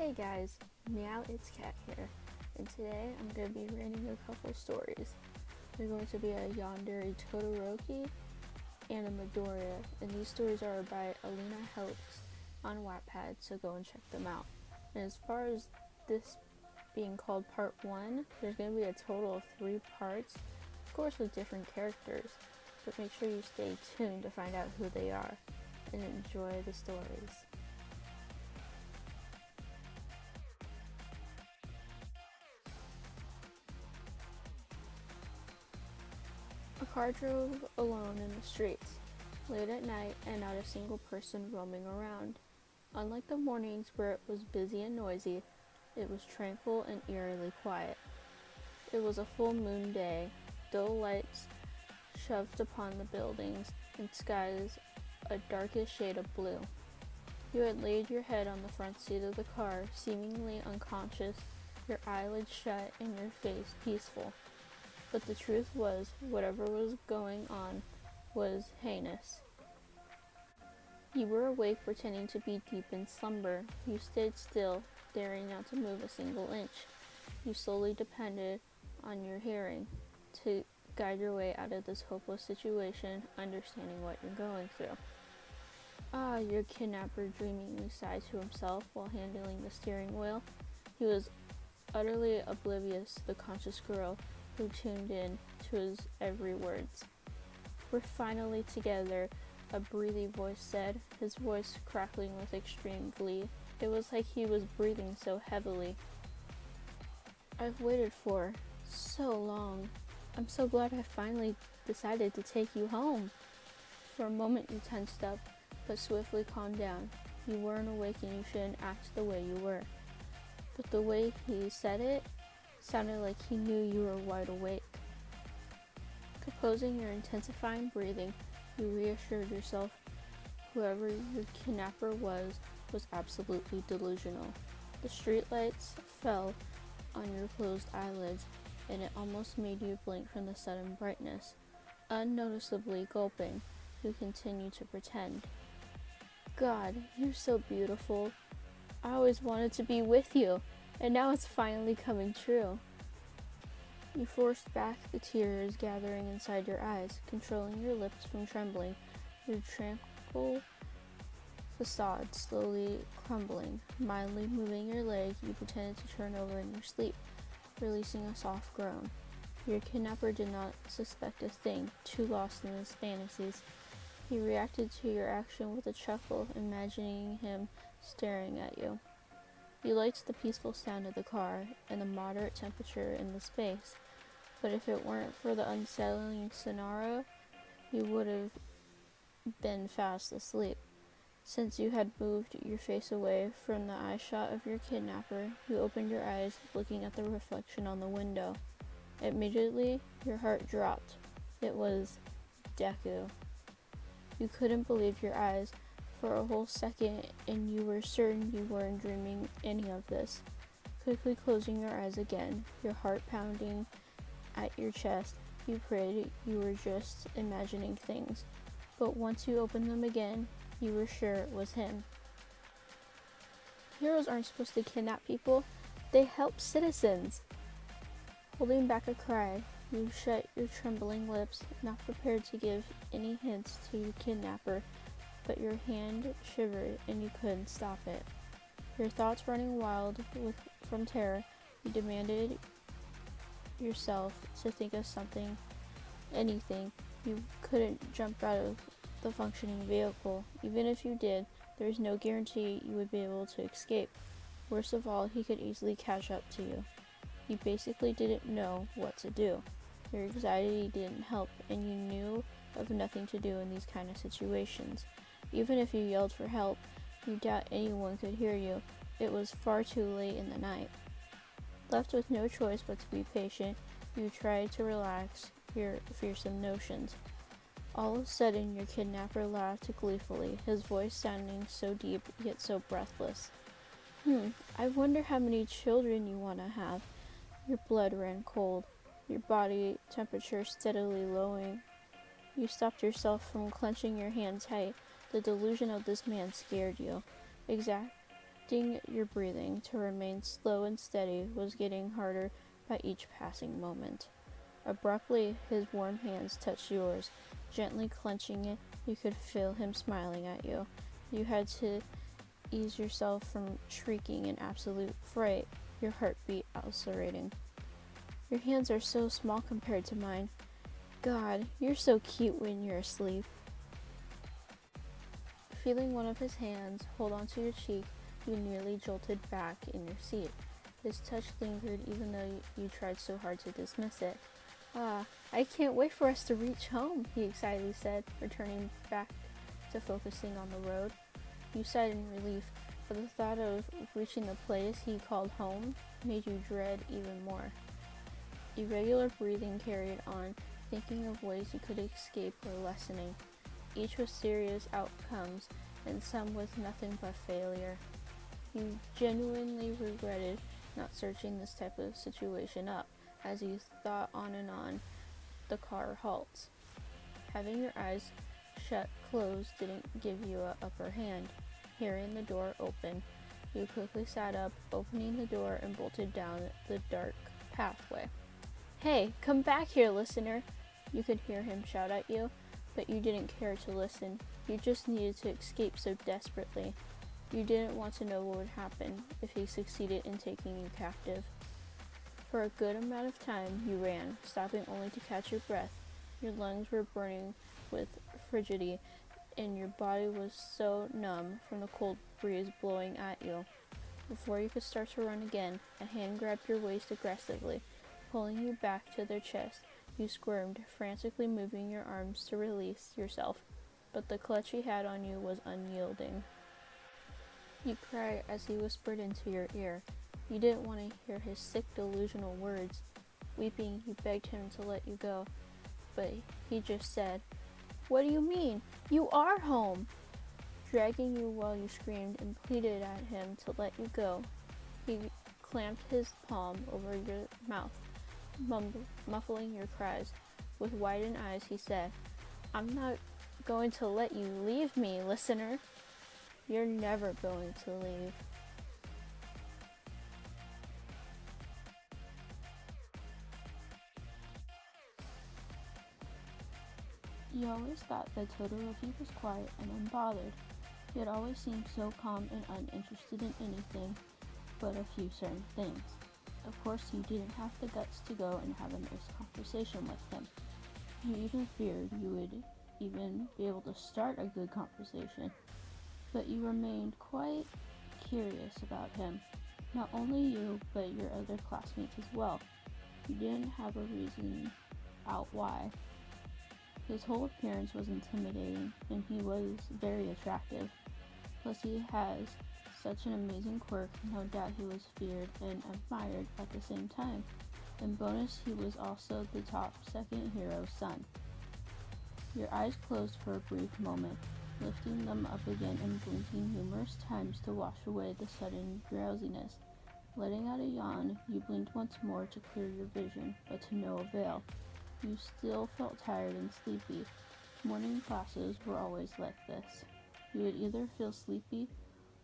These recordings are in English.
Hey guys, Meow It's Cat here, and today I'm going to be reading a couple stories. They're going to be a Yandere Todoroki and a Midoryia, and these stories are by elinahelix on Wattpad, so go and check them out. And as far as this being called part 1, there's going to be a total of 3 parts, of course with different characters, but make sure you stay tuned to find out who they are, and enjoy the stories. A car drove alone in the streets, late at night and not a single person roaming around. Unlike the mornings where it was busy and noisy, it was tranquil and eerily quiet. It was a full moon day, dull lights shoved upon the buildings and skies a darkest shade of blue. You had laid your head on the front seat of the car, seemingly unconscious, your eyelids shut and your face peaceful. But the truth was, whatever was going on was heinous. You were awake, pretending to be deep in slumber. You stayed still, daring not to move a single inch. You solely depended on your hearing to guide your way out of this hopeless situation, understanding what you're going through. Ah, your kidnapper dreamingly sighed to himself while handling the steering wheel. He was utterly oblivious to the conscious girl who tuned in to his every words. "We're finally together," a breathy voice said, his voice crackling with extreme glee. It was like he was breathing so heavily. "I've waited for so long. I'm so glad I finally decided to take you home." For a moment you tensed up, but swiftly calmed down. You weren't awake and you shouldn't act the way you were. But the way he said it sounded like he knew you were wide awake. Composing your intensifying breathing, you reassured yourself whoever your kidnapper was absolutely delusional. The streetlights fell on your closed eyelids, and it almost made you blink from the sudden brightness. Unnoticeably gulping, you continued to pretend. "God, you're so beautiful. I always wanted to be with you, and now it's finally coming true." You forced back the tears gathering inside your eyes, controlling your lips from trembling, your tranquil facade slowly crumbling. Mildly moving your leg, you pretended to turn over in your sleep, releasing a soft groan. Your kidnapper did not suspect a thing, too lost in his fantasies. He reacted to your action with a chuckle, imagining him staring at you. You liked the peaceful sound of the car and the moderate temperature in the space, but if it weren't for the unsettling scenario, you would have been fast asleep. Since you had moved your face away from the eye shot of your kidnapper, you opened your eyes, looking at the reflection on the window. Immediately, your heart dropped. It was Deku. You couldn't believe your eyes for a whole second, and you were certain you weren't dreaming any of this. Quickly closing your eyes again, your heart pounding at your chest, you prayed you were just imagining things. But once you opened them again, you were sure it was him. Heroes aren't supposed to kidnap people, they help citizens. Holding back a cry, you shut your trembling lips, not prepared to give any hints to your kidnapper, but your hand shivered and you couldn't stop it. Your thoughts running wild from terror, you demanded yourself to think of something, anything. You couldn't jump out of the functioning vehicle. Even if you did, there was no guarantee you would be able to escape. Worst of all, he could easily catch up to you. You basically didn't know what to do. Your anxiety didn't help, and you knew of nothing to do in these kind of situations. Even if you yelled for help, you doubt anyone could hear you. It was far too late in the night. Left with no choice but to be patient, you tried to relax your fearsome notions. All of a sudden, your kidnapper laughed gleefully, his voice sounding so deep yet so breathless. I wonder how many children you want to have." Your blood ran cold, your body temperature steadily lowering. You stopped yourself from clenching your hand tight. The delusion of this man scared you. Ding, your breathing to remain slow and steady was getting harder by each passing moment. Abruptly, his warm hands touched yours, gently clenching it. You could feel him smiling at you. You had to ease yourself from shrieking in absolute fright, your heartbeat ulcerating. Your hands are so small compared to mine. God, you're so cute when you're asleep. Feeling one of his hands hold onto your cheek, you nearly jolted back in your seat. His touch lingered even though you tried so hard to dismiss it. Ah, I can't wait for us to reach home, he excitedly said, returning back to focusing on the road. You sighed in relief, but the thought of reaching the place he called home made you dread even more. Irregular breathing carried on, thinking of ways you could escape or lessening. Each with serious outcomes, and some with nothing but failure. You genuinely regretted not searching this type of situation up. As you thought on and on, the car halts. Having your eyes closed didn't give you an upper hand. Hearing the door open, you quickly sat up, opening the door and bolted down the dark pathway. Hey, come back here, listener! You could hear him shout at you, but you didn't care to listen. You just needed to escape so desperately. You didn't want to know what would happen if he succeeded in taking you captive. For a good amount of time, you ran, stopping only to catch your breath. Your lungs were burning with frigidity, and your body was so numb from the cold breeze blowing at you. Before you could start to run again, a hand grabbed your waist aggressively, pulling you back to their chest. You squirmed, frantically moving your arms to release yourself, but the clutch he had on you was unyielding. You cried as he whispered into your ear. You didn't want to hear his sick, delusional words. Weeping, you begged him to let you go, but he just said, "What do you mean? You are home!" Dragging you while you screamed and pleaded at him to let you go, he clamped his palm over your mouth, muffling your cries. With widened eyes, he said, "I'm not going to let you leave me, listener. You're never going to leave." You always thought that Todoroki was quiet and unbothered. He had always seemed so calm and uninterested in anything but a few certain things. Of course, you didn't have the guts to go and have a nice conversation with him. You even feared you would even be able to start a good conversation. But you remained quite curious about him. Not only you, but your other classmates as well. You didn't have a reason out why. His whole appearance was intimidating, and he was very attractive. Plus he has such an amazing quirk, no doubt he was feared and admired at the same time. And bonus, he was also the top second hero's son. Your eyes closed for a brief moment, lifting them up again and blinking numerous times to wash away the sudden drowsiness. Letting out a yawn, you blinked once more to clear your vision, but to no avail. You still felt tired and sleepy. Morning classes were always like this. You would either feel sleepy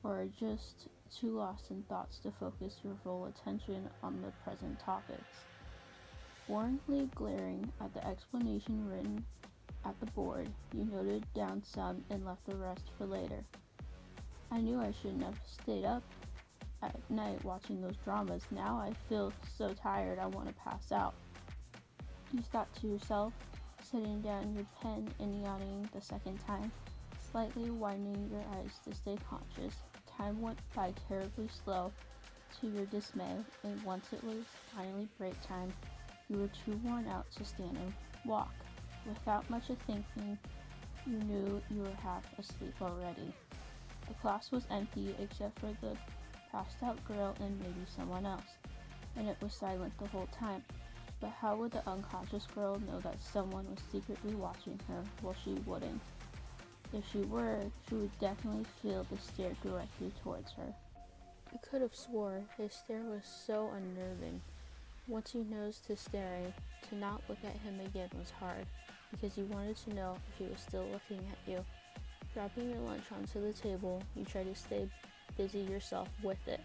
or just too lost in thoughts to focus your full attention on the present topics. Boringly glaring at the explanation written at the board, you noted down some and left the rest for later. I knew I shouldn't have stayed up at night watching those dramas. Now I feel so tired I want to pass out. You thought to yourself, setting down your pen and yawning the second time, slightly widening your eyes to stay conscious. Time went by terribly slow to your dismay, and once it was finally break time, you were too worn out to stand and walk. Without much of thinking, you knew you were half asleep already. The class was empty except for the passed out girl and maybe someone else, and it was silent the whole time. But how would the unconscious girl know that someone was secretly watching her? Well, she wouldn't. If she were, she would definitely feel the stare directly towards her. You could have swore his stare was so unnerving. Once you noticed his staring, to not look at him again was hard, because you wanted to know if he was still looking at you. Dropping your lunch onto the table, you tried to stay busy yourself with it.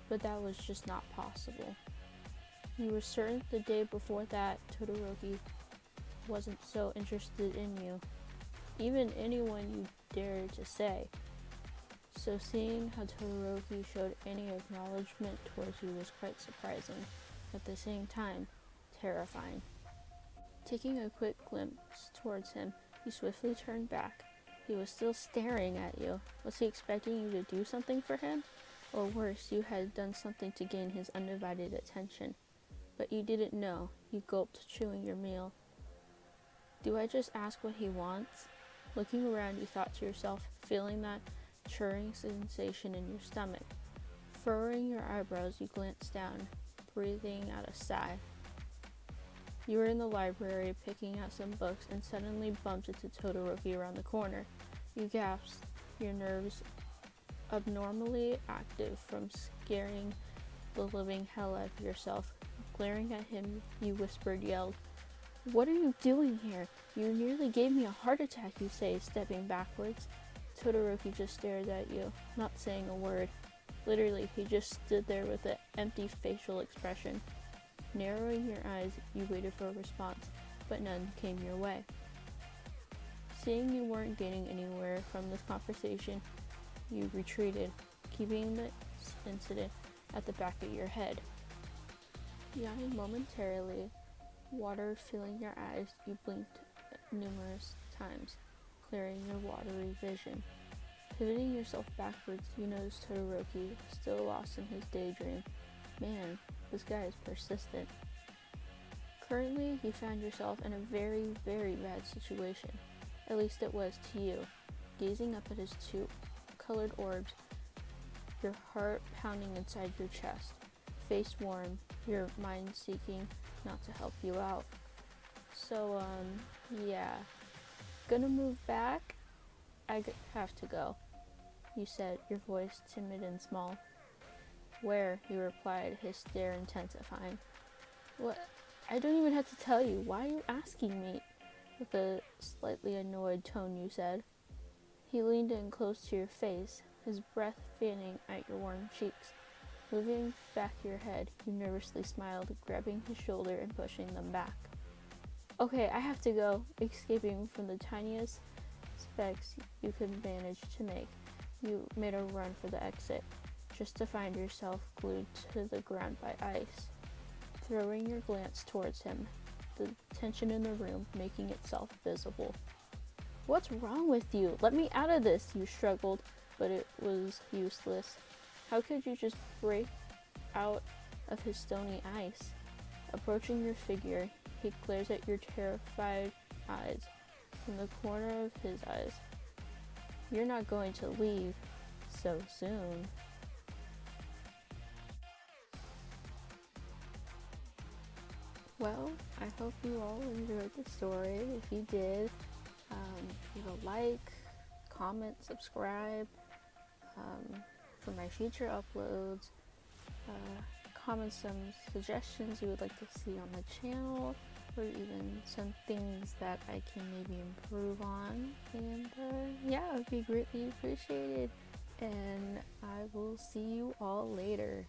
But that was just not possible. You were certain the day before that Todoroki wasn't so interested in you, even anyone you dared to say. So seeing how Todoroki showed any acknowledgement towards you was quite surprising, at the same time, terrifying. Taking a quick glimpse towards him, you swiftly turned back. He was still staring at you. Was he expecting you to do something for him? Or worse, you had done something to gain his undivided attention. But you didn't know. You gulped, chewing your meal. Do I just ask what he wants? Looking around, you thought to yourself, feeling that churning sensation in your stomach. Furrowing your eyebrows, you glanced down, breathing out a sigh. You were in the library picking out some books and suddenly bumped into Todoroki around the corner. You gasped, your nerves abnormally active from scaring the living hell out of yourself. Glaring at him, you yelled, "What are you doing here? You nearly gave me a heart attack," you say, stepping backwards. Todoroki just stared at you, not saying a word. Literally, he just stood there with an empty facial expression. Narrowing your eyes, you waited for a response, but none came your way. Seeing you weren't gaining anywhere from this conversation, you retreated, keeping the incident at the back of your head. Yawning momentarily, water filling your eyes, you blinked numerous times, clearing your watery vision. Pivoting yourself backwards, you noticed Todoroki, still lost in his daydream. Man, this guy is persistent. Currently, you found yourself in a very, very bad situation. At least it was to you. Gazing up at his two colored orbs, your heart pounding inside your chest, face warm, your mind seeking not to help you out. So, yeah. Gonna move back? I have to go, you said, your voice timid and small. Where? He replied, his stare intensifying. What? I don't even have to tell you. Why are you asking me? With a slightly annoyed tone, you said. He leaned in close to your face, his breath fanning at your warm cheeks. Moving back your head, you nervously smiled, grabbing his shoulder and pushing them back. Okay, I have to go, escaping from the tiniest specks you could manage to make. You made a run for the exit, just to find yourself glued to the ground by ice. Throwing your glance towards him, the tension in the room making itself visible. What's wrong with you? Let me out of this, you struggled, but it was useless. How could you just break out of his stony ice? Approaching your figure, he glares at your terrified eyes from the corner of his eyes. You're not going to leave so soon. Well, I hope you all enjoyed the story. If you did, leave a like, comment, subscribe for my future uploads. Comment some suggestions you would like to see on the channel, or even some things that I can maybe improve on. And yeah, it would be greatly appreciated. And I will see you all later.